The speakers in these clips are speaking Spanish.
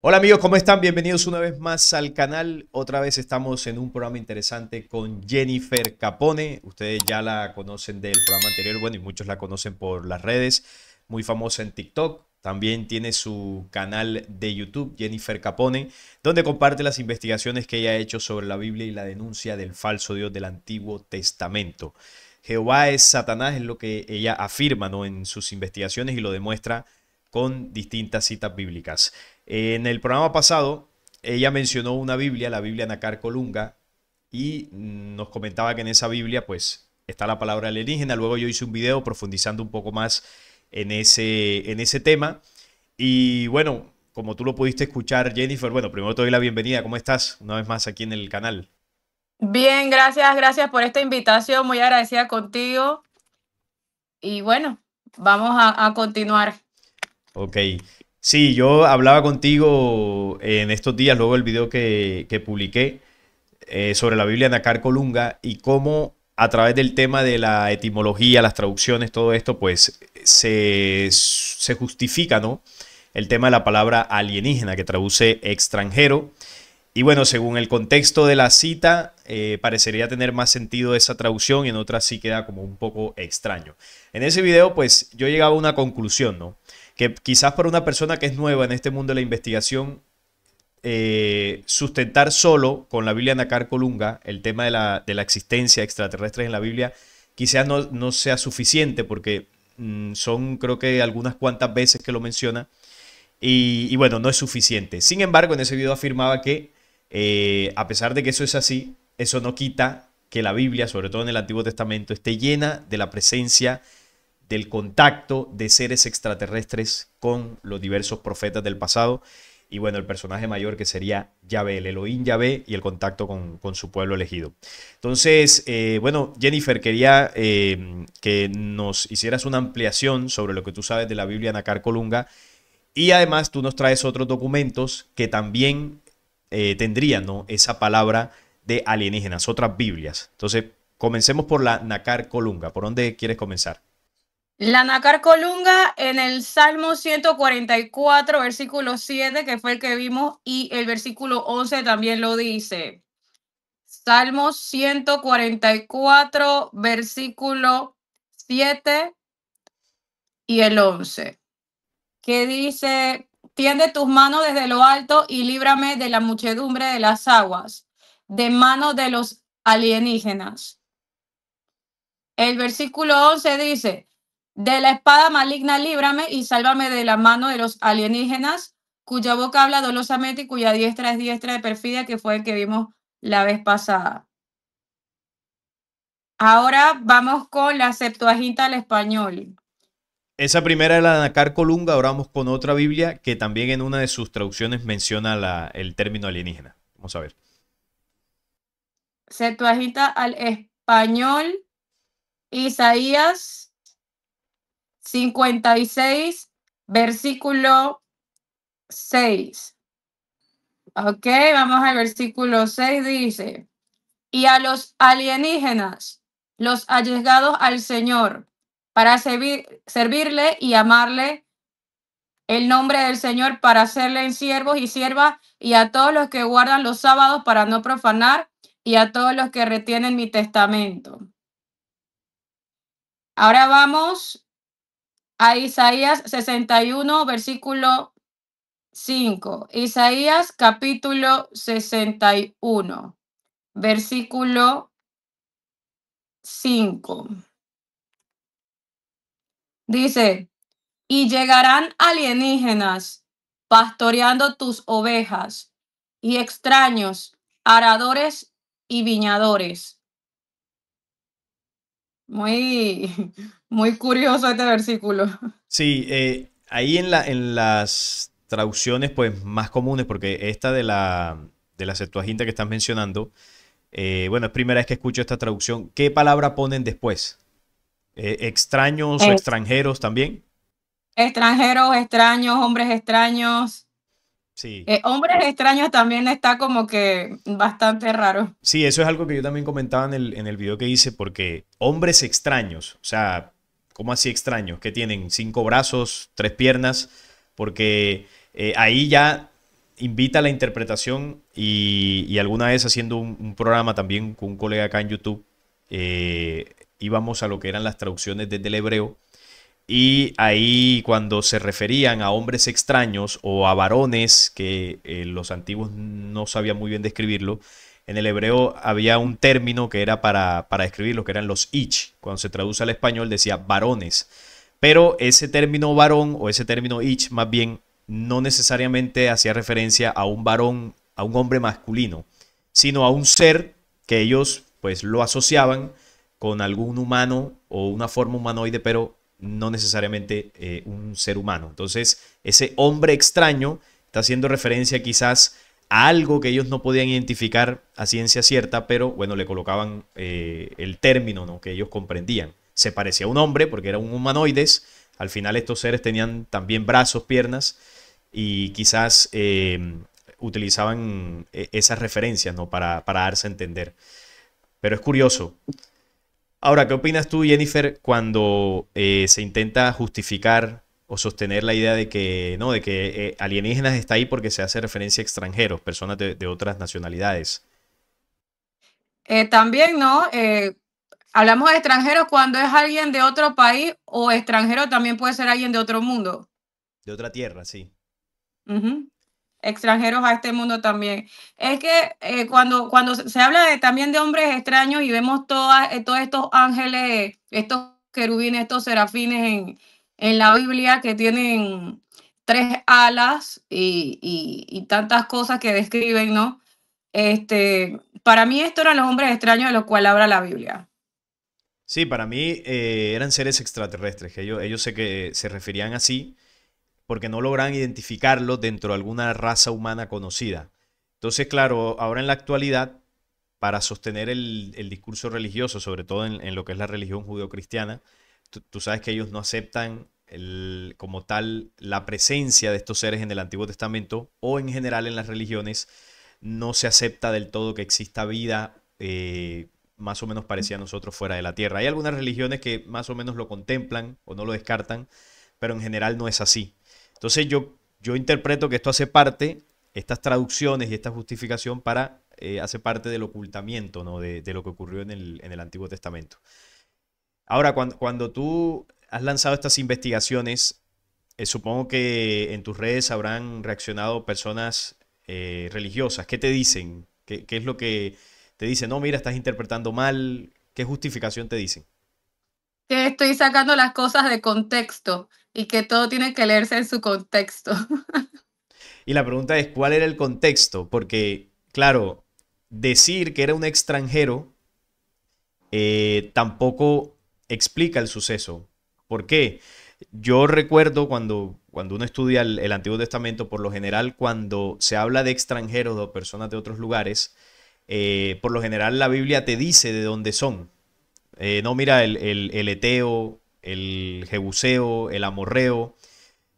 Hola amigos, ¿cómo están? Bienvenidos una vez más al canal. Otra vez estamos en un programa interesante con Jennifer Capone. Ustedes ya la conocen del programa anterior, bueno, y muchos la conocen por las redes. Muy famosa en TikTok. También tiene su canal de YouTube, Jennifer Capone, donde comparte las investigaciones que ella ha hecho sobre la Biblia y la denuncia del falso Dios del Antiguo Testamento. Jehová es Satanás, es lo que ella afirma, ¿no?, en sus investigaciones y lo demuestra con distintas citas bíblicas. En el programa pasado, ella mencionó una Biblia, la Biblia Nacar Colunga, y nos comentaba que en esa Biblia, pues, está la palabra alienígena. Luego yo hice un video profundizando un poco más en ese tema. Y bueno, como tú lo pudiste escuchar, Jennifer, bueno, primero te doy la bienvenida. ¿Cómo estás? Una vez más aquí en el canal. Bien, gracias por esta invitación, muy agradecida contigo. Y bueno, vamos a continuar. Ok. Sí, yo hablaba contigo en estos días, luego del video que publiqué, sobre la Biblia Nacar Colunga y cómo a través del tema de la etimología, las traducciones, todo esto, pues se justifica, ¿no?, el tema de la palabra alienígena, que traduce extranjero. Y bueno, según el contexto de la cita, parecería tener más sentido esa traducción y en otras sí queda como un poco extraño. En ese video, pues yo llegaba a una conclusión, ¿no? Que quizás para una persona que es nueva en este mundo de la investigación, sustentar solo con la Biblia Nacar Colunga el tema de la existencia extraterrestre en la Biblia quizás no sea suficiente porque son creo que algunas cuantas veces que lo menciona y bueno, no es suficiente. Sin embargo, en ese video afirmaba que a pesar de que eso es así, eso no quita que la Biblia, sobre todo en el Antiguo Testamento, esté llena de la presencia del contacto de seres extraterrestres con los diversos profetas del pasado. Y bueno, el personaje mayor que sería Yahvé, el Elohim Yahvé y el contacto con su pueblo elegido. Entonces, bueno, Jennifer, quería que nos hicieras una ampliación sobre lo que tú sabes de la Biblia Nacar Colunga y además tú nos traes otros documentos que también tendrían, ¿no?, esa palabra de alienígenas, otras Biblias. Entonces, comencemos por la Nacar Colunga. ¿Por dónde quieres comenzar? La Nácar Colunga en el Salmo 144, versículo 7, que fue el que vimos, y el versículo 11 también lo dice. Salmo 144, versículo 7 y el 11, que dice: tiende tus manos desde lo alto y líbrame de la muchedumbre de las aguas, de manos de los alienígenas. El versículo 11 dice: de la espada maligna líbrame y sálvame de la mano de los alienígenas, cuya boca habla dolosamente y cuya diestra es diestra de perfidia, que fue el que vimos la vez pasada. Ahora vamos con la Septuaginta al español. Esa primera es la Nacar Colunga, ahora vamos con otra Biblia que también en una de sus traducciones menciona el término alienígena. Vamos a ver. Septuaginta al español, Isaías 56, versículo 6. Ok, vamos al versículo 6, dice: y a los alienígenas, los allegados al Señor, para servirle y amarle el nombre del Señor, para hacerle en siervos y siervas, y a todos los que guardan los sábados para no profanar, y a todos los que retienen mi testamento. Ahora vamos a Isaías 61, versículo 5. Isaías capítulo 61, versículo 5. Dice: y llegarán alienígenas pastoreando tus ovejas, y extraños, aradores y viñadores. Muy, muy curioso este versículo. Sí, ahí en las traducciones pues más comunes, porque esta de la Septuaginta que estás mencionando, bueno, es primera vez que escucho esta traducción. ¿Qué palabra ponen después? ¿Extraños o Es- extranjeros también? Extranjeros, extraños, hombres extraños. Sí. Hombres extraños también está como que bastante raro. Sí, eso es algo que yo también comentaba en el video que hice, porque hombres extraños, o sea, ¿cómo así extraños? Que tienen cinco brazos, tres piernas, porque ahí ya invita a la interpretación y alguna vez haciendo un programa también con un colega acá en YouTube, íbamos a lo que eran las traducciones desde el hebreo y ahí cuando se referían a hombres extraños o a varones que los antiguos no sabían muy bien describirlo, en el hebreo había un término que era para describirlo, que eran los ich. Cuando se traduce al español decía varones. Pero ese término varón o ese término ich más bien no necesariamente hacía referencia a un varón, a un hombre masculino, sino a un ser que ellos pues lo asociaban con algún humano o una forma humanoide, pero no necesariamente un ser humano. Entonces, ese hombre extraño está haciendo referencia quizás a algo que ellos no podían identificar a ciencia cierta, pero bueno, le colocaban el término, ¿no?, que ellos comprendían. Se parecía a un hombre porque eran un humanoides. Al final estos seres tenían también brazos, piernas y quizás utilizaban esas referencias, ¿no?, para darse a entender. Pero es curioso. Ahora, ¿qué opinas tú, Jennifer, cuando se intenta justificar o sostener la idea de que no, de que alienígenas está ahí porque se hace referencia a extranjeros, personas de otras nacionalidades, También, ¿no? Hablamos de extranjeros cuando es alguien de otro país o extranjero también puede ser alguien de otro mundo. de otra tierra, sí. Ujú. Extranjeros a este mundo también. Es que cuando se habla también de hombres extraños y vemos todos estos ángeles, estos querubines, estos serafines en la Biblia que tienen tres alas y tantas cosas que describen, ¿no? Para mí estos eran los hombres extraños de los cuales habla la Biblia. Sí, para mí eran seres extraterrestres, que ellos sé que se referían así porque no logran identificarlos dentro de alguna raza humana conocida. Entonces, claro, ahora en la actualidad, para sostener el discurso religioso, sobre todo en lo que es la religión judeocristiana, tú sabes que ellos no aceptan como tal la presencia de estos seres en el Antiguo Testamento o en general en las religiones, no se acepta del todo que exista vida más o menos parecida a nosotros fuera de la Tierra. Hay algunas religiones que más o menos lo contemplan o no lo descartan, pero en general no es así. Entonces yo interpreto que esto hace parte, estas traducciones y esta justificación hace parte del ocultamiento, ¿no?, de lo que ocurrió en el Antiguo Testamento. Ahora, cuando tú has lanzado estas investigaciones, supongo que en tus redes habrán reaccionado personas religiosas. ¿Qué te dicen? ¿Qué es lo que te dicen? No, mira, estás interpretando mal. ¿Qué justificación te dicen? Que estoy sacando las cosas de contexto y que todo tiene que leerse en su contexto. Y la pregunta es, ¿cuál era el contexto? Porque, claro, decir que era un extranjero tampoco explica el suceso. ¿Por qué? Yo recuerdo cuando uno estudia el Antiguo Testamento, por lo general, cuando se habla de extranjeros o personas de otros lugares, por lo general la Biblia te dice de dónde son. No, mira, el Eteo, el Jebuseo, el Amorreo,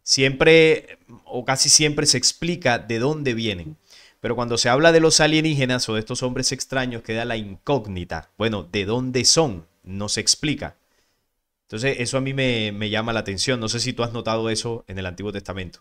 siempre o casi siempre se explica de dónde vienen. Pero cuando se habla de los alienígenas o de estos hombres extraños, queda la incógnita. Bueno, ¿de dónde son? No se explica. Entonces, eso a mí me llama la atención. No sé si tú has notado eso en el Antiguo Testamento.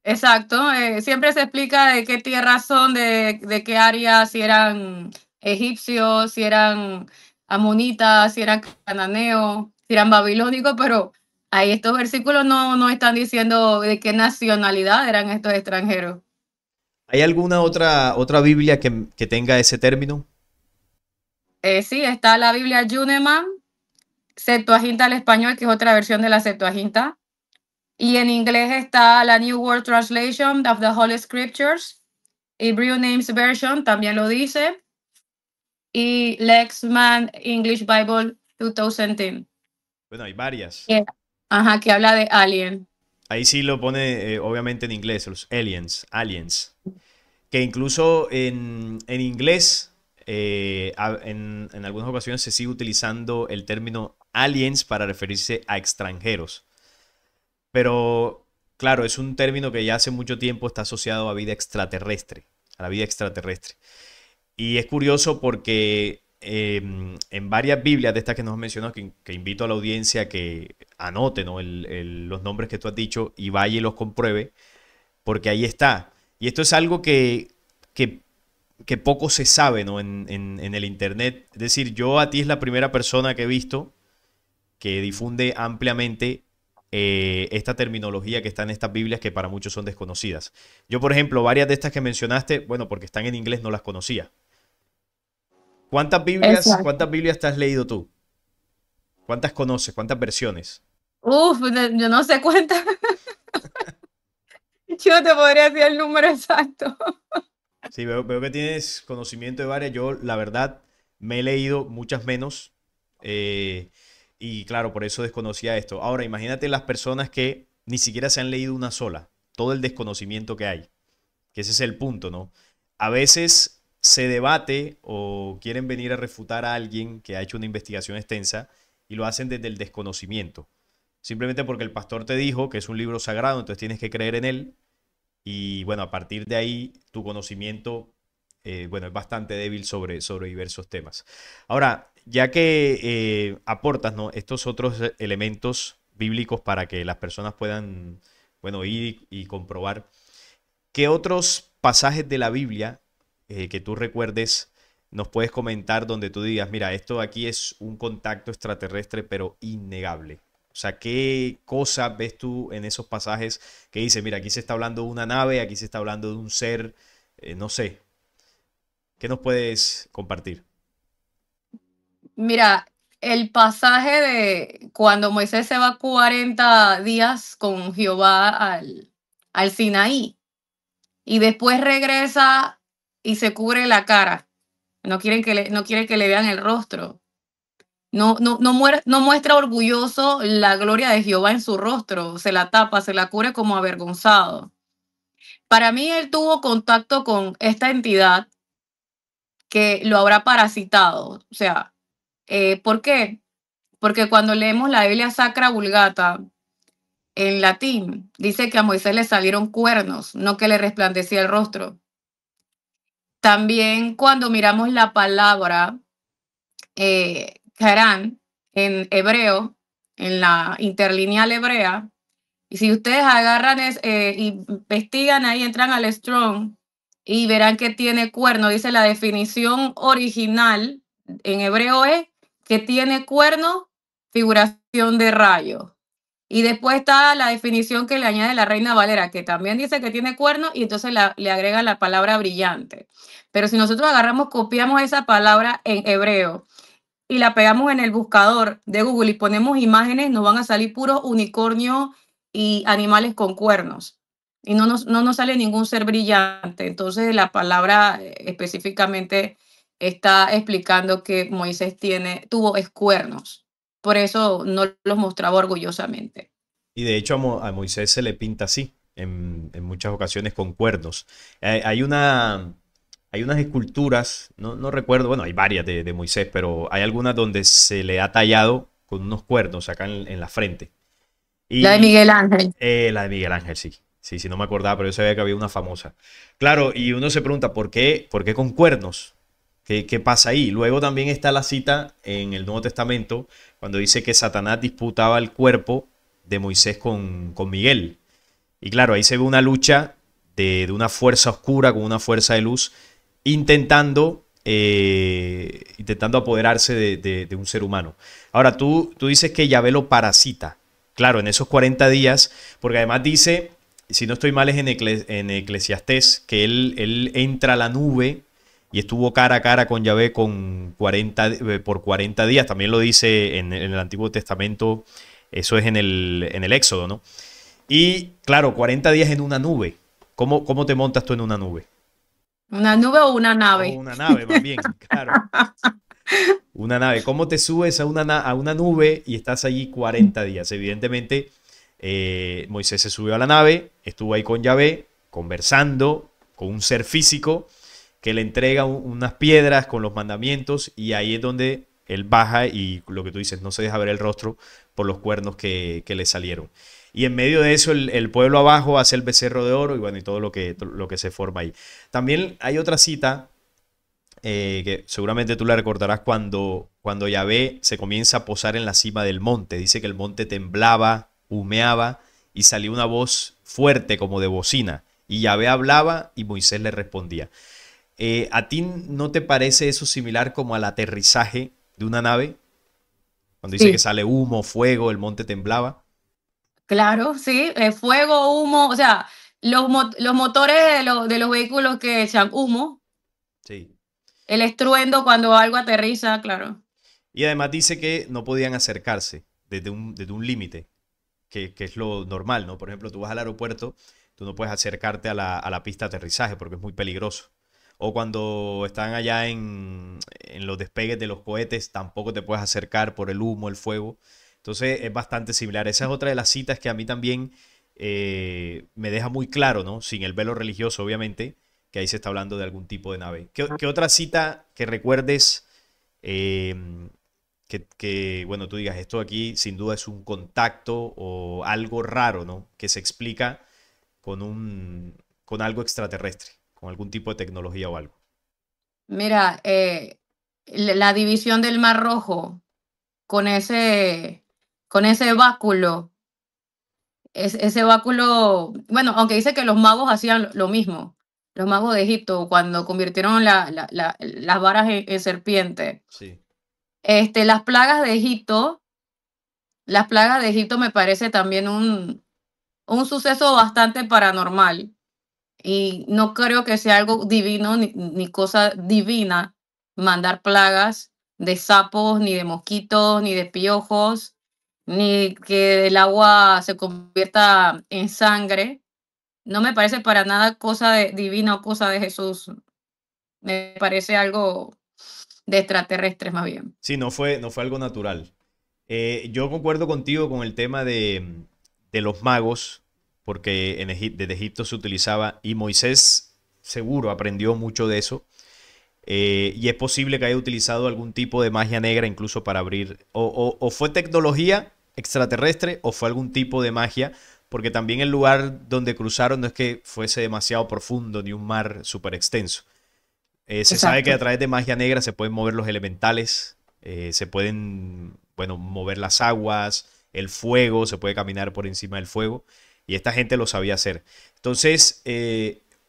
Exacto, siempre se explica de qué tierra son, de qué área, si eran egipcios, si eran amonitas, si eran cananeos, si eran babilónicos, pero ahí estos versículos no están diciendo de qué nacionalidad eran estos extranjeros. ¿Hay alguna otra Biblia que tenga ese término? Sí, está la Biblia Juneman, Septuaginta al español, que es otra versión de la Septuaginta. Y en inglés está la New World Translation of the Holy Scriptures. Hebrew Names Version también lo dice. Y Lexman English Bible 2010. Bueno, hay varias. Que, ajá, que habla de alien. Ahí sí lo pone obviamente en inglés, los aliens. Que incluso en inglés, en algunas ocasiones se sigue utilizando el término aliens para referirse a extranjeros. Pero claro, es un término que ya hace mucho tiempo está asociado a vida extraterrestre, a la vida extraterrestre. Y es curioso porque en varias Biblias de estas que nos has mencionado, que invito a la audiencia a que anote, ¿no?, los nombres que tú has dicho y vaya y los compruebe, porque ahí está. Y esto es algo que, que poco se sabe, ¿no? En el Internet. Es decir, yo a ti es la primera persona que he visto que difunde ampliamente esta terminología que está en estas Biblias que para muchos son desconocidas. Yo, por ejemplo, varias de estas que mencionaste, bueno, porque están en inglés, no las conocía. Exacto. Cuántas Biblias te has leído tú? ¿Cuántas conoces? ¿Cuántas versiones? Uf, yo no sé cuántas, yo no te podría decir el número exacto. Sí, veo que tienes conocimiento de varias. Yo, la verdad, me he leído muchas menos. eh, y claro, por eso desconocía esto. Ahora, imagínate las personas que ni siquiera se han leído una sola. Todo el desconocimiento que hay. Que ese es el punto, ¿no? A veces se debate o quieren venir a refutar a alguien que ha hecho una investigación extensa y lo hacen desde el desconocimiento. Simplemente porque el pastor te dijo que es un libro sagrado, entonces tienes que creer en él y bueno, a partir de ahí tu conocimiento, bueno, es bastante débil sobre diversos temas. Ahora, ya que aportas, ¿no? estos otros elementos bíblicos para que las personas puedan, bueno, ir y comprobar, ¿qué otros pasajes de la Biblia que tú recuerdes nos puedes comentar donde tú digas, mira, esto aquí es un contacto extraterrestre, pero innegable? O sea, ¿qué cosa ves tú en esos pasajes que dice, mira, aquí se está hablando de una nave, aquí se está hablando de un ser, no sé, ¿qué nos puedes compartir? Mira, el pasaje de cuando Moisés se va 40 días con Jehová al Sinaí y después regresa y se cubre la cara. No quiere que le vean el rostro. No muestra orgulloso la gloria de Jehová en su rostro. Se la tapa, se la cubre como avergonzado. Para mí, él tuvo contacto con esta entidad que lo habrá parasitado. O sea, ¿por qué? Porque cuando leemos la Biblia Sacra Vulgata en latín, dice que a Moisés le salieron cuernos, no que le resplandecía el rostro. También cuando miramos la palabra Harán en hebreo, en la interlineal hebrea, y si ustedes agarran y investigan ahí, entran al Strong y verán que tiene cuerno. Dice la definición original en hebreo es que tiene cuerno, figuración de rayo. Y después está la definición que le añade la Reina Valera, que también dice que tiene cuerno y entonces le agrega la palabra brillante. Pero si nosotros agarramos, copiamos esa palabra en hebreo y la pegamos en el buscador de Google y ponemos imágenes, nos van a salir puros unicornios y animales con cuernos. Y no nos sale ningún ser brillante. Entonces la palabra específicamente está explicando que Moisés tuvo escuernos. Por eso no los mostraba orgullosamente. Y de hecho a Moisés se le pinta así, en muchas ocasiones con cuernos. Hay hay unas esculturas, no recuerdo, bueno, hay varias de Moisés, pero hay algunas donde se le ha tallado con unos cuernos acá en la frente. La de Y Miguel Ángel. la de Miguel Ángel, sí. Sí, sí, no me acordaba, pero yo sabía que había una famosa. Claro, y uno se pregunta, por qué con cuernos? ¿Qué pasa ahí? Luego también está la cita en el Nuevo Testamento, cuando dice que Satanás disputaba el cuerpo de Moisés con Miguel. Y claro, ahí se ve una lucha de una fuerza oscura con una fuerza de luz, intentando apoderarse de un ser humano. Ahora, tú dices que Yahvé lo parasita. Claro, en esos 40 días, porque además dice, si no estoy mal es en Eclesiastés, que él entra a la nube y estuvo cara a cara con Yahvé por 40 días. También lo dice en el Antiguo Testamento, eso es en el Éxodo, ¿no? Y claro, 40 días en una nube. ¿Cómo te montas tú en una nube? ¿Una nube o una O nave? una nave, más bien, claro. Una nave. ¿Cómo te subes a a una nube y estás allí 40 días? Evidentemente, Moisés se subió a la nave, estuvo ahí con Yahvé, conversando con un ser físico que le entrega unas piedras con los mandamientos y ahí es donde él baja y lo que tú dices, no se deja ver el rostro por los cuernos que le salieron. Y en medio de eso el pueblo abajo hace el becerro de oro y bueno, y todo lo que se forma ahí. También hay otra cita que seguramente tú la recordarás cuando Yahvé se comienza a posar en la cima del monte. Dice que el monte temblaba, humeaba y salió una voz fuerte como de bocina. y Yahvé hablaba y Moisés le respondía. ¿A ti no te parece eso similar como al aterrizaje de una nave? Cuando dice que Sí, sale humo, fuego, el monte temblaba. claro, sí, fuego, humo, o sea, los motores de los vehículos que echan humo, Sí. el estruendo cuando algo aterriza, claro. Y además dice que no podían acercarse desde un límite, que es lo normal, ¿no? Por ejemplo, tú vas al aeropuerto, tú no puedes acercarte a la pista de aterrizaje porque es muy peligroso. O cuando están allá en los despegues de los cohetes, tampoco te puedes acercar por el humo, el fuego. Entonces es bastante similar. Esa es otra de las citas que a mí también me deja muy claro, ¿no? Sin el velo religioso, obviamente, que ahí se está hablando de algún tipo de nave. ¿Qué otra cita que recuerdes eh, bueno, tú digas, esto aquí sin duda es un contacto o algo raro, ¿no? Que se explica con algo extraterrestre, con algún tipo de tecnología o algo. Mira, la división del Mar Rojo con con ese báculo, ese báculo, bueno, aunque dice que los magos hacían lo mismo, los magos de Egipto, cuando convirtieron las varas en serpiente. Sí. Las plagas de Egipto, las plagas de Egipto me parece también un suceso bastante paranormal. Y no creo que sea algo divino ni cosa divina mandar plagas de sapos, ni de mosquitos, ni de piojos, ni que el agua se convierta en sangre. No me parece para nada cosa divina o cosa de Jesús. Me parece algo de extraterrestres más bien. Sí, no fue algo natural. Yo concuerdo contigo con el tema de los magos, porque desde Egipto se utilizaba y Moisés seguro aprendió mucho de eso. Y es posible que haya utilizado algún tipo de magia negra incluso para abrir, o fue tecnología extraterrestre o fue algún tipo de magia, porque también el lugar donde cruzaron no es que fuese demasiado profundo ni un mar súper extenso. Se sabe que Exacto. a través de magia negra se pueden mover los elementales, se pueden, bueno, mover las aguas, el fuego, se puede caminar por encima del fuego, y esta gente lo sabía hacer. Entonces,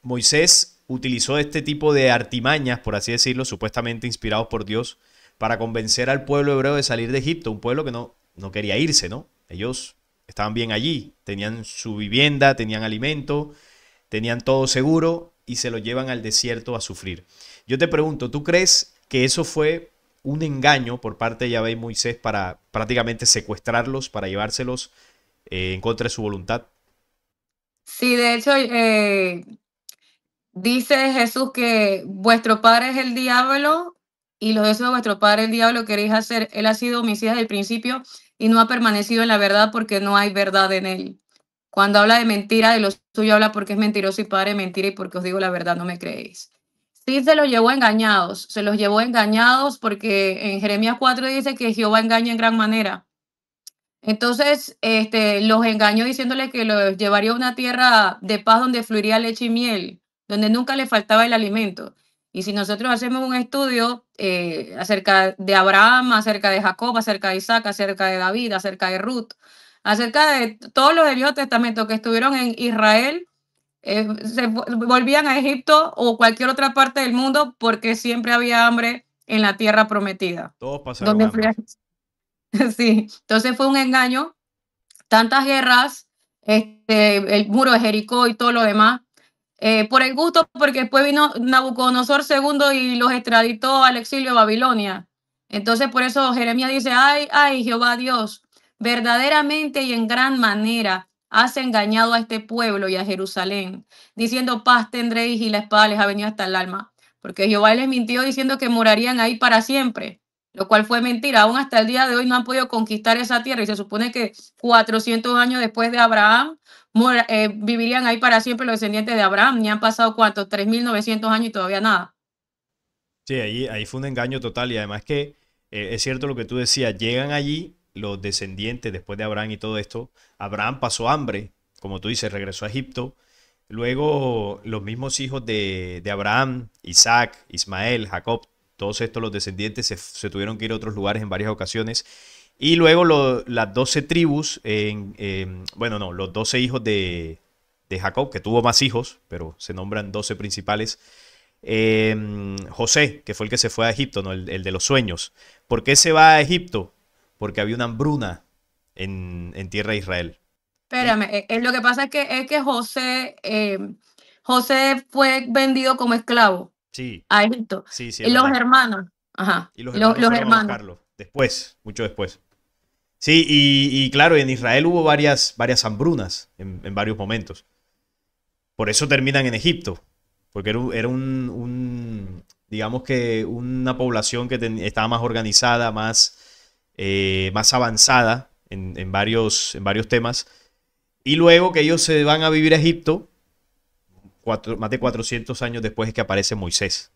Moisés utilizó este tipo de artimañas, por así decirlo, supuestamente inspirados por Dios, para convencer al pueblo hebreo de salir de Egipto, un pueblo que no quería irse, ¿no? Ellos estaban bien allí, tenían su vivienda, tenían alimento, tenían todo seguro y se lo llevan al desierto a sufrir. Yo te pregunto, ¿tú crees que eso fue un engaño por parte de Yahvé y Moisés para prácticamente secuestrarlos, para llevárselos en contra de su voluntad? Sí, de hecho, dice Jesús que vuestro padre es el diablo y los deseos de vuestro padre el diablo queréis hacer. Él ha sido homicida desde el principio y no ha permanecido en la verdad porque no hay verdad en él. Cuando habla de mentira, de lo suyo habla porque es mentiroso y padre de mentira y porque os digo la verdad, no me creéis. Sí, se los llevó engañados, se los llevó engañados porque en Jeremías 4 dice que Jehová engaña en gran manera. Entonces, los engañó diciéndole que los llevaría a una tierra de paz donde fluiría leche y miel, donde nunca le faltaba el alimento. Y si nosotros hacemos un estudio acerca de Abraham, acerca de Jacob, acerca de Isaac, acerca de David, acerca de Ruth, acerca de todos los del Viejo Testamento que estuvieron en Israel, volvían a Egipto o cualquier otra parte del mundo porque siempre había hambre en la tierra prometida, Todos pasaron donde hambre. fluía. Sí, entonces fue un engaño, tantas guerras, el muro de Jericó y todo lo demás, por el gusto, porque después vino Nabucodonosor II y los extraditó al exilio a Babilonia. Entonces, por eso Jeremías dice, ay, ay, Jehová Dios, verdaderamente y en gran manera has engañado a este pueblo y a Jerusalén, diciendo paz tendréis y la espada les ha venido hasta el alma, porque Jehová les mintió diciendo que morarían ahí para siempre, lo cual fue mentira. Aún hasta el día de hoy no han podido conquistar esa tierra y se supone que 400 años después de Abraham vivirían ahí para siempre los descendientes de Abraham. Ni han pasado cuántos, 3.900 años y todavía nada. Sí, ahí fue un engaño total y además que es cierto lo que tú decías, llegan allí los descendientes después de Abraham y todo esto. Abraham pasó hambre, como tú dices, regresó a Egipto. Luego los mismos hijos de Abraham, Isaac, Ismael, Jacob, todos estos los descendientes se tuvieron que ir a otros lugares en varias ocasiones. Y luego las 12 tribus, bueno, no, los 12 hijos de Jacob, que tuvo más hijos, pero se nombran 12 principales. José, que fue el que se fue a Egipto, ¿no? El de los sueños. ¿Por qué se va a Egipto? Porque había una hambruna en tierra de Israel. Y Espérame, lo que pasa es que José, José fue vendido como esclavo sí, a Egipto. sí, sí, es Y los verdad. hermanos, ajá, Y los hermanos los fueron a hermanos. buscarlo. Después, mucho después. Sí, y claro, en Israel hubo varias hambrunas en varios momentos. Por eso terminan en Egipto. Porque digamos que una población que estaba más organizada, más avanzada en varios temas. Y luego que ellos se van a vivir a Egipto, más de 400 años después es que aparece Moisés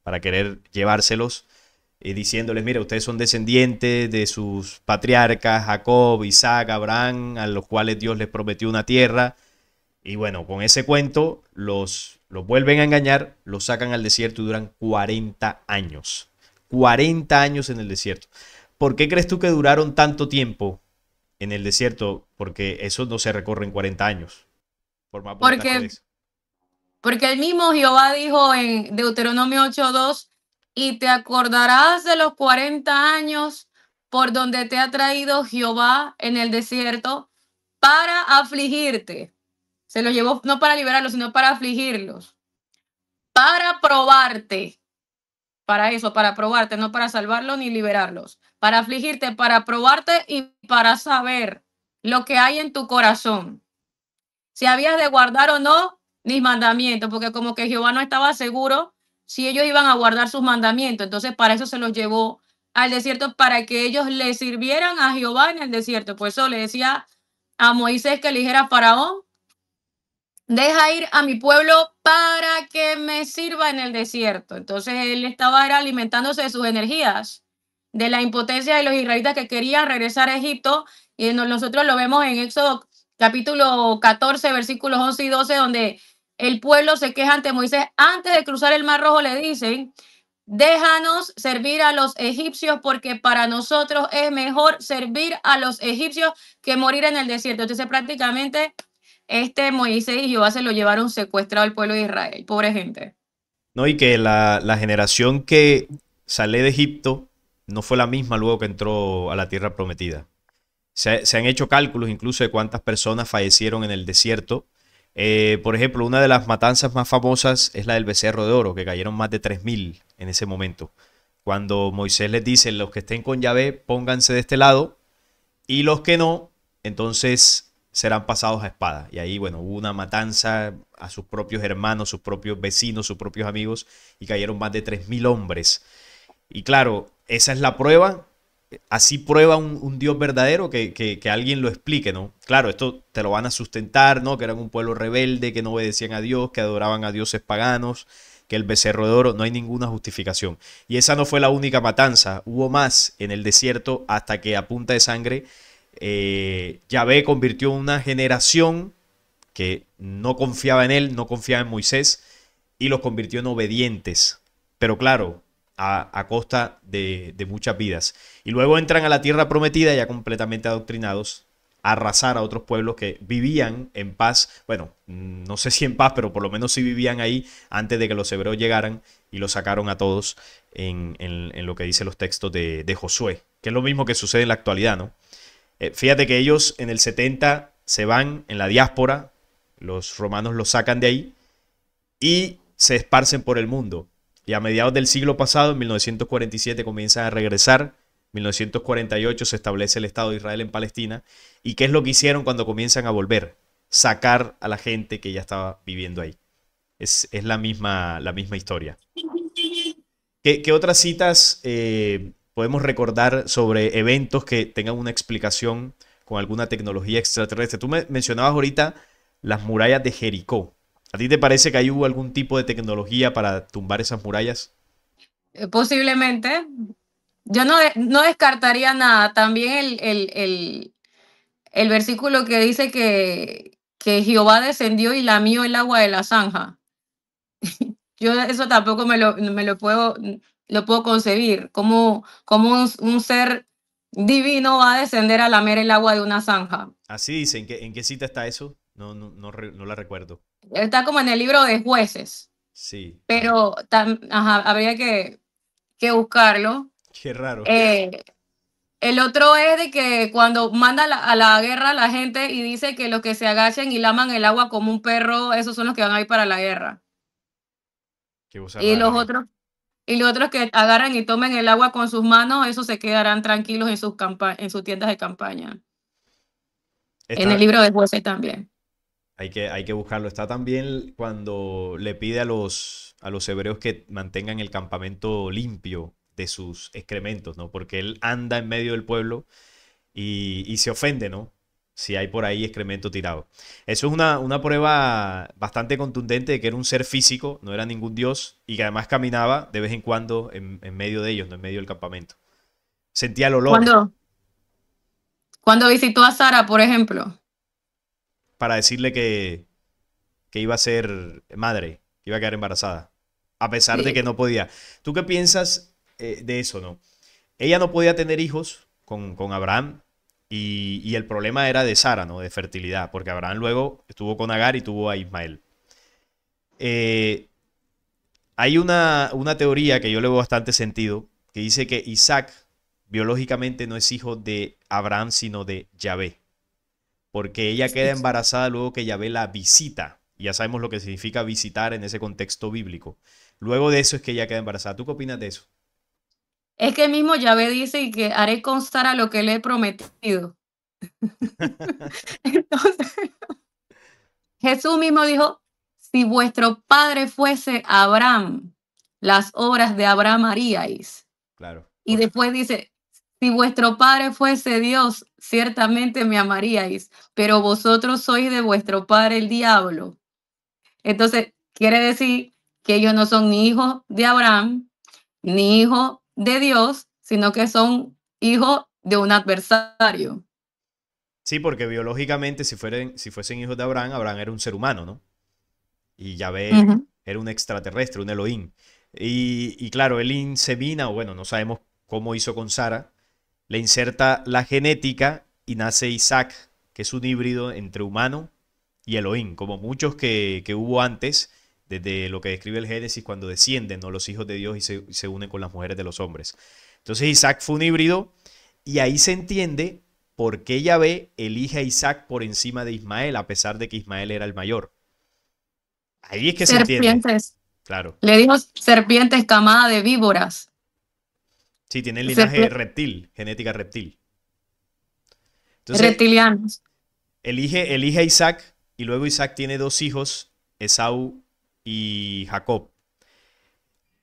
para querer llevárselos, diciéndoles, mira, ustedes son descendientes de sus patriarcas, Jacob, Isaac, Abraham, a los cuales Dios les prometió una tierra. Y bueno, con ese cuento los vuelven a engañar, los sacan al desierto y duran 40 años. 40 años en el desierto. ¿Por qué crees tú que duraron tanto tiempo en el desierto? Porque eso no se recorre en 40 años. Por más vueltas que Porque, des. porque el mismo Jehová dijo en Deuteronomio 8:2, y te acordarás de los 40 años por donde te ha traído Jehová en el desierto para afligirte. Se los llevó no para liberarlos, sino para afligirlos, para probarte, para eso, para probarte, no para salvarlos ni liberarlos, para afligirte, para probarte y para saber lo que hay en tu corazón, si habías de guardar o no mis mandamientos, porque como que Jehová no estaba seguro si ellos iban a guardar sus mandamientos, entonces para eso se los llevó al desierto, para que ellos le sirvieran a Jehová en el desierto. Por eso le decía a Moisés que le dijera a Faraón, deja ir a mi pueblo para que me sirva en el desierto. Entonces él estaba era alimentándose de sus energías, de la impotencia de los israelitas que querían regresar a Egipto. Y nosotros lo vemos en Éxodo capítulo 14, versículos 11 y 12, donde el pueblo se queja ante Moisés. Antes de cruzar el Mar Rojo le dicen, déjanos servir a los egipcios porque para nosotros es mejor servir a los egipcios que morir en el desierto. Entonces prácticamente Moisés y Jehová se lo llevaron secuestrado al pueblo de Israel. Pobre gente. ¿No? Y que la generación que sale de Egipto no fue la misma luego que entró a la tierra prometida. Se han hecho cálculos incluso de cuántas personas fallecieron en el desierto. Por ejemplo, una de las matanzas más famosas es la del Becerro de Oro, que cayeron más de 3000 en ese momento. Cuando Moisés les dice, los que estén con Yahvé, pónganse de este lado, y los que no, entonces serán pasados a espada. Y ahí, bueno, hubo una matanza a sus propios hermanos, sus propios vecinos, sus propios amigos, y cayeron más de 3000 hombres. Y claro, esa es la prueba. Así prueba un Dios verdadero que alguien lo explique, ¿no? Claro, esto te lo van a sustentar, ¿no? Que eran un pueblo rebelde, que no obedecían a Dios, que adoraban a dioses paganos, que el becerro de oro, no hay ninguna justificación. Y esa no fue la única matanza, hubo más en el desierto hasta que a punta de sangre Yahvé convirtió una generación que no confiaba en él, no confiaba en Moisés, y los convirtió en obedientes. Pero claro, a costa de muchas vidas. Y luego entran a la tierra prometida ya completamente adoctrinados, a arrasar a otros pueblos que vivían en paz. Bueno, no sé si en paz, pero por lo menos sí vivían ahí antes de que los hebreos llegaran y los sacaron a todos en lo que dicen los textos de Josué, que es lo mismo que sucede en la actualidad, ¿no? Fíjate que ellos en el 70 se van en la diáspora, los romanos los sacan de ahí y se esparcen por el mundo. Y a mediados del siglo pasado, en 1947, comienzan a regresar. En 1948 se establece el Estado de Israel en Palestina. ¿Y qué es lo que hicieron cuando comienzan a volver? Sacar a la gente que ya estaba viviendo ahí. Es la misma historia. ¿Qué otras citas podemos recordar sobre eventos que tengan una explicación con alguna tecnología extraterrestre? Tú mencionabas ahorita las murallas de Jericó. ¿A ti te parece que ahí hubo algún tipo de tecnología para tumbar esas murallas? Posiblemente. Yo no descartaría nada. También el versículo que dice que Jehová descendió y lamió el agua de la zanja. Yo eso tampoco lo puedo concebir. ¿Cómo un ser divino va a descender a lamer el agua de una zanja? Así dice, ¿en qué cita está eso? No la recuerdo. Está como en el libro de Jueces, Sí, ajá. pero ajá, habría que buscarlo. Qué raro. Eh, el otro es de que cuando manda a la guerra a la gente y dice que los que se agachen y laman el agua como un perro, esos son los que van a ir para la guerra. Qué cosa Y rara, los ¿no? otros, y los otros que agarran y tomen el agua con sus manos, esos se quedarán tranquilos en sus tiendas de campaña. En el Está, libro de Jueces también. hay que buscarlo. Está también cuando le pide a los hebreos que mantengan el campamento limpio de sus excrementos, ¿no? Porque él anda en medio del pueblo y se ofende, ¿no? Si hay por ahí excremento tirado. Eso es una prueba bastante contundente de que era un ser físico, no era ningún dios, y que además caminaba de vez en cuando en medio de ellos, no en medio del campamento. Sentía el olor Cuando, cuando visitó a Sara, por ejemplo. para decirle que iba a ser madre, que iba a quedar embarazada, a pesar de Sí. que no podía. ¿Tú qué piensas de eso, no? Ella no podía tener hijos con Abraham y el problema era de Sara, ¿no? De fertilidad, porque Abraham luego estuvo con Agar y tuvo a Ismael. Eh, Hay una teoría que yo le veo bastante sentido, que dice que Isaac biológicamente no es hijo de Abraham, sino de Yahvé, porque ella queda embarazada luego que Yahvé la visita. Y ya sabemos lo que significa visitar en ese contexto bíblico. Luego de eso es que ella queda embarazada. ¿Tú qué opinas de eso? Es que mismo Yahvé dice y que haré constar a lo que le he prometido. Entonces, Jesús mismo dijo, si vuestro padre fuese Abraham, las obras de Abraham haríais. Claro. Y después dice, si vuestro padre fuese Dios, ciertamente me amaríais, pero vosotros sois de vuestro padre el diablo. Entonces, quiere decir que ellos no son ni hijos de Abraham, ni hijos de Dios, sino que son hijos de un adversario. Sí, porque biológicamente si fuesen hijos de Abraham, Abraham era un ser humano, ¿no? Y Yahvé Ujú. era un extraterrestre, un Elohim. Y claro, él insemina, o bueno, no sabemos cómo hizo con Sara, le inserta la genética y nace Isaac, que es un híbrido entre humano y Elohim, como muchos que hubo antes, desde lo que describe el Génesis, cuando descienden, ¿no? Los hijos de Dios y se unen con las mujeres de los hombres. Entonces Isaac fue un híbrido y ahí se entiende por qué Yahvé elige a Isaac por encima de Ismael, a pesar de que Ismael era el mayor. Ahí es que se entiende, Serpientes. claro. Le dijo serpientes camada de víboras. Sí, tiene el linaje Serpien- reptil, genética reptil. Entonces, reptilianos. elige a Isaac y luego Isaac tiene dos hijos, Esaú y Jacob.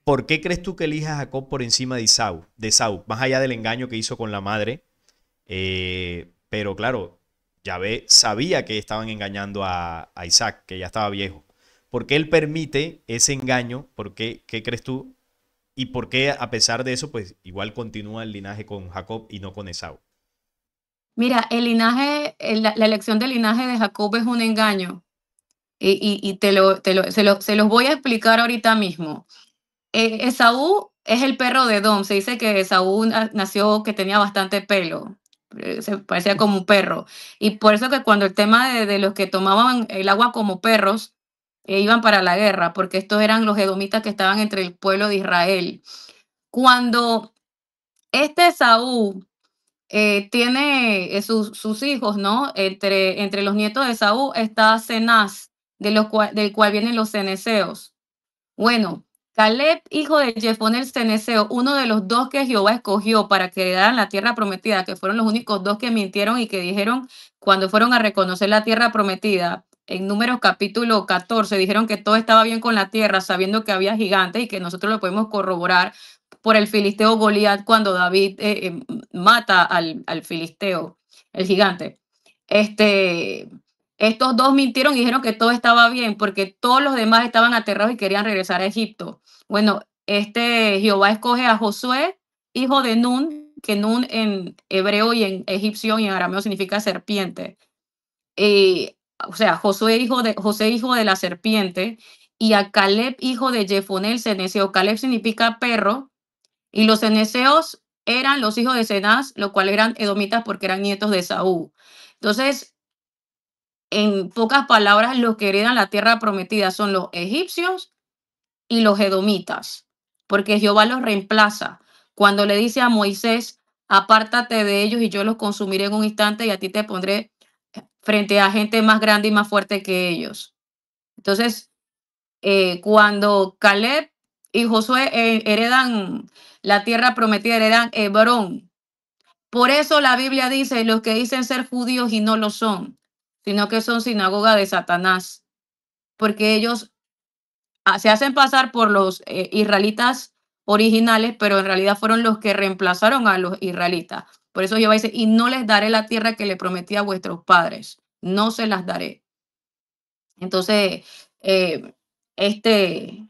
¿Por qué crees tú que elige a Jacob por encima de Esaú? Más allá del engaño que hizo con la madre, pero claro, Yahvé sabía que estaban engañando a Isaac, que ya estaba viejo. ¿Por qué él permite ese engaño? ¿Qué crees tú? ¿Y por qué a pesar de eso, pues igual continúa el linaje con Jacob y no con Esaú? Mira, el linaje, la elección del linaje de Jacob es un engaño. Y se los voy a explicar ahorita mismo. Esaú es el perro de Edom. Se dice que Esaú nació que tenía bastante pelo. Se parecía como un perro. Y por eso que cuando el tema de los que tomaban el agua como perros, iban para la guerra, porque estos eran los edomitas que estaban entre el pueblo de Israel. Cuando este Esaú tiene sus hijos, ¿no? Entre los nietos de Esaú está Cenaz, del cual vienen los ceneseos. Bueno, Caleb, hijo de Jefone el ceneseo, uno de los dos que Jehová escogió para que heredaran la tierra prometida, que fueron los únicos dos que mintieron y que dijeron cuando fueron a reconocer la tierra prometida, en Números capítulo 14, dijeron que todo estaba bien con la tierra, sabiendo que había gigantes y que nosotros lo podemos corroborar por el filisteo Goliat cuando David mata al filisteo, el gigante. Este, estos dos mintieron y dijeron que todo estaba bien porque todos los demás estaban aterrados y querían regresar a Egipto. Bueno, Jehová escoge a Josué, hijo de Nun, que Nun en hebreo y en egipcio y en arameo significa serpiente. O sea, José, hijo de la serpiente, y a Caleb, hijo de Jefoné el ceneseo. Caleb significa perro, y los ceneseos eran los hijos de Cenaz, los cuales eran edomitas porque eran nietos de Saúl. Entonces, En pocas palabras, los que heredan la tierra prometida son los egipcios y los edomitas, porque Jehová los reemplaza. Cuando le dice a Moisés, apártate de ellos y yo los consumiré en un instante y a ti te pondré frente a gente más grande y más fuerte que ellos. Entonces, cuando Caleb y Josué heredan la tierra prometida, heredan Hebrón. Por eso la Biblia dice, los que dicen ser judíos y no lo son, sino que son sinagoga de Satanás, porque ellos se hacen pasar por los israelitas originales, pero en realidad fueron los que reemplazaron a los israelitas. Por eso Jehová dice, y no les daré la tierra que le prometí a vuestros padres, no se las daré. Entonces, eh, este,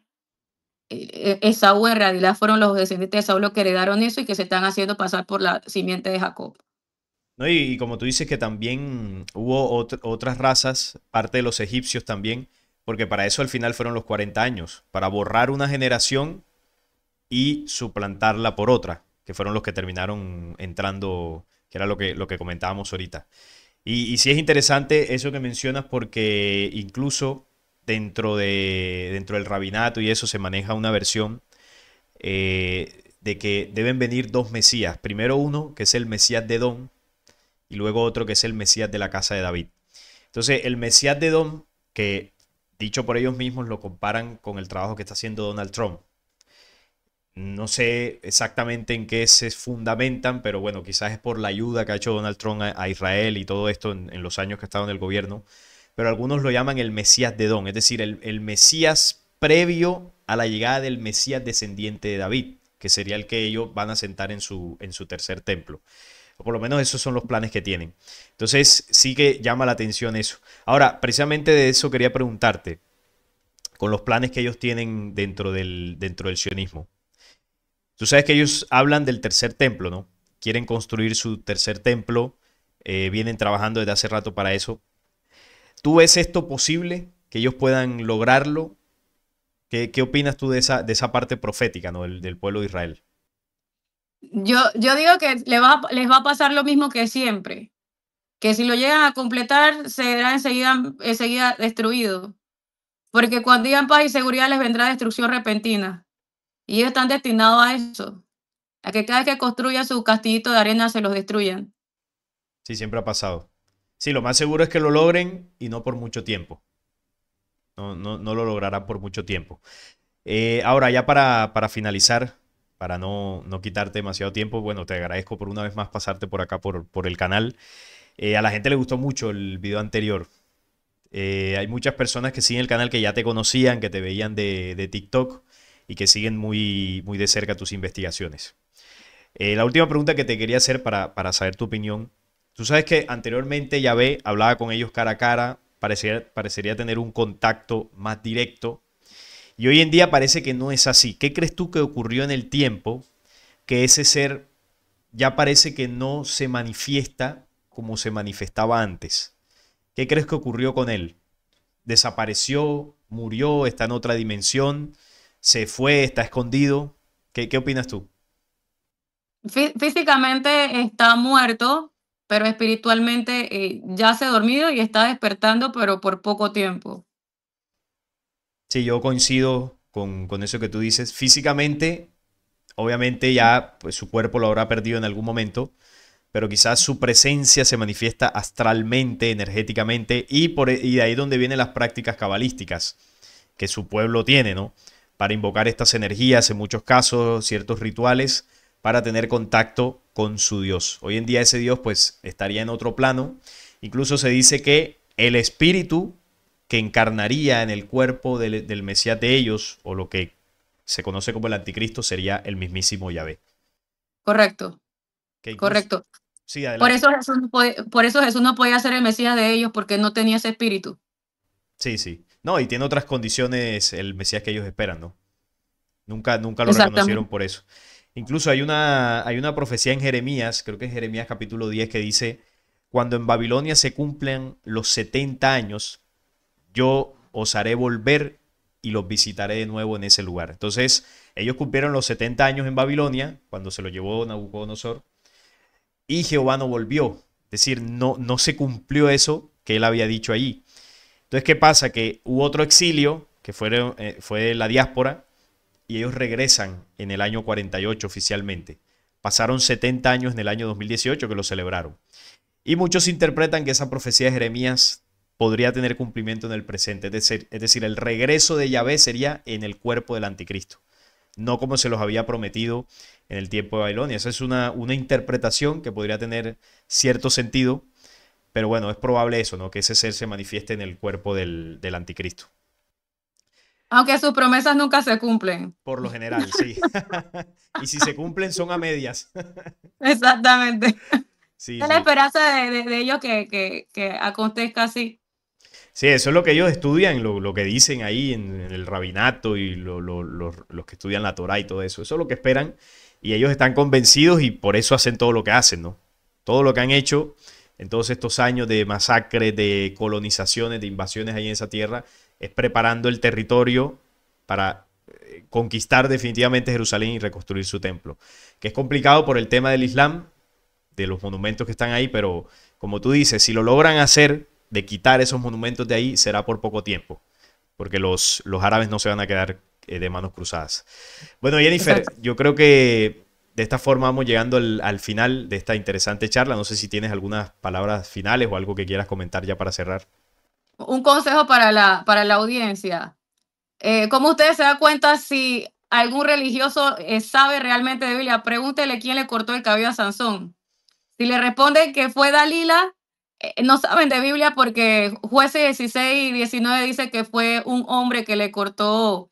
Esaú en realidad fueron los descendientes de Esaú los que heredaron eso y que se están haciendo pasar por la simiente de Jacob. ¿No? Y como tú dices que también hubo otras razas, parte de los egipcios también, porque para eso al final fueron los 40 años, para borrar una generación y suplantarla por otra, que fueron los que terminaron entrando, que era lo que comentábamos ahorita. Y sí es interesante eso que mencionas porque incluso dentro del rabinato y eso se maneja una versión de que deben venir dos Mesías. Primero uno, que es el Mesías de Edom, y luego otro que es el Mesías de la casa de David. Entonces, el Mesías de Edom, que dicho por ellos mismos, lo comparan con el trabajo que está haciendo Donald Trump. No sé exactamente en qué se fundamentan, pero bueno, quizás es por la ayuda que ha hecho Donald Trump a Israel y todo esto en los años que ha estado en el gobierno. Pero algunos lo llaman el Mesías de Edom, es decir, el Mesías previo a la llegada del Mesías descendiente de David, que sería el que ellos van a sentar en su tercer templo. O por lo menos esos son los planes que tienen. Entonces sí que llama la atención eso. Ahora, precisamente de eso quería preguntarte, con los planes que ellos tienen dentro del sionismo. Tú sabes que ellos hablan del tercer templo, ¿no? Quieren construir su tercer templo, vienen trabajando desde hace rato para eso. ¿Tú ves esto posible? ¿Que ellos puedan lograrlo? ¿Qué opinas tú de esa parte profética, ¿no? Del pueblo de Israel? Yo digo que les va a pasar lo mismo que siempre, que si lo llegan a completar, será enseguida destruido, porque cuando digan paz y seguridad les vendrá destrucción repentina, y ellos están destinados a eso, a que cada vez que construyan su castillito de arena se los destruyan. Sí, siempre ha pasado. Sí, lo más seguro es que lo logren y no por mucho tiempo. No lo lograrán por mucho tiempo. Ahora, ya para finalizar, para no quitarte demasiado tiempo, bueno, te agradezco por una vez más pasarte por acá por el canal. A la gente le gustó mucho el video anterior. Hay muchas personas que siguen el canal que ya te conocían, que te veían de TikTok y que siguen muy de cerca tus investigaciones. La última pregunta que te quería hacer para saber tu opinión. Tú sabes que anteriormente Yahvé hablaba con ellos cara a cara, parecería tener un contacto más directo. Y hoy en día parece que no es así. ¿Qué crees tú que ocurrió en el tiempo que ese ser ya parece que no se manifiesta como se manifestaba antes? ¿Qué crees que ocurrió con él? ¿Desapareció? ¿Murió? ¿Está en otra dimensión? ¿Se fue? ¿Está escondido? ¿Qué opinas tú? Físicamente está muerto, pero espiritualmente ya se ha dormido y está despertando, pero por poco tiempo. Sí, yo coincido con eso que tú dices. Físicamente, obviamente ya pues, su cuerpo lo habrá perdido en algún momento, pero quizás su presencia se manifiesta astralmente, energéticamente, y de ahí donde vienen las prácticas cabalísticas que su pueblo tiene, ¿no? Para invocar estas energías, en muchos casos, ciertos rituales, para tener contacto con su Dios. Hoy en día ese Dios pues estaría en otro plano. Incluso se dice que el espíritu que encarnaría en el cuerpo del Mesías de ellos, o lo que se conoce como el anticristo, sería el mismísimo Yahvé. Correcto, Que incluso, correcto. sí, adelante. Por eso Jesús no podía ser el Mesías de ellos porque no tenía ese espíritu. Sí, sí. No, y tiene otras condiciones el Mesías que ellos esperan, ¿no? Nunca lo reconocieron Exactamente. por eso. Incluso hay una profecía en Jeremías, creo que es Jeremías capítulo 10, que dice, cuando en Babilonia se cumplen los 70 años, yo os haré volver y los visitaré de nuevo en ese lugar. Entonces, ellos cumplieron los 70 años en Babilonia, cuando se lo llevó Nabucodonosor, y Jehová no volvió. Es decir, no se cumplió eso que él había dicho allí. Entonces, ¿qué pasa? Que hubo otro exilio, que fue la diáspora, y ellos regresan en el año 48 oficialmente. Pasaron 70 años en el año 2018 que lo celebraron. Y muchos interpretan que esa profecía de Jeremías podría tener cumplimiento en el presente. Es decir, el regreso de Yahvé sería en el cuerpo del anticristo, no como se los había prometido en el tiempo de Babilonia. Esa es una interpretación que podría tener cierto sentido, pero bueno, es probable eso, ¿no? Que ese ser se manifieste en el cuerpo del anticristo. Aunque sus promesas nunca se cumplen. Por lo general, sí. Y si se cumplen, son a medias. Exactamente. Sí, Es la sí. esperanza de ellos que acontezca así. Sí, eso es lo que ellos estudian, lo que dicen ahí en el rabinato y los que estudian la Torah y todo eso. Eso es lo que esperan y ellos están convencidos y por eso hacen todo lo que hacen, ¿no? Todo lo que han hecho en todos estos años de masacres, de colonizaciones, de invasiones ahí en esa tierra, es preparando el territorio para conquistar definitivamente Jerusalén y reconstruir su templo. Que es complicado por el tema del Islam, de los monumentos que están ahí, pero como tú dices, si lo logran hacer, de quitar esos monumentos de ahí, será por poco tiempo, porque los árabes no se van a quedar de manos cruzadas. Bueno, Jennifer, Exacto. yo creo que de esta forma vamos llegando al final de esta interesante charla. No sé si tienes algunas palabras finales o algo que quieras comentar ya para cerrar. Un consejo para la audiencia. ¿Cómo ustedes se dan cuenta si algún religioso sabe realmente de Biblia? Pregúntele quién le cortó el cabello a Sansón. Si le responden que fue Dalila, no saben de Biblia porque Jueces 16 y 19 dice que fue un hombre que le cortó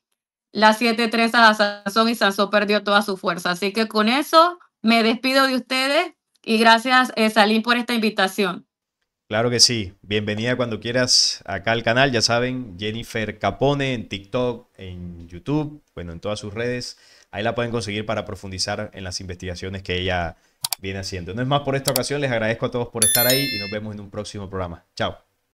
las 7 trenzas a Sansón y Sansón perdió toda su fuerza. Así que con eso me despido de ustedes y gracias, Salim, por esta invitación. Claro que sí. Bienvenida cuando quieras acá al canal. Ya saben, Jennifer Capone en TikTok, en YouTube, bueno, en todas sus redes. Ahí la pueden conseguir para profundizar en las investigaciones que ella viene haciendo. No es más por esta ocasión. Les agradezco a todos por estar ahí y nos vemos en un próximo programa. Chao.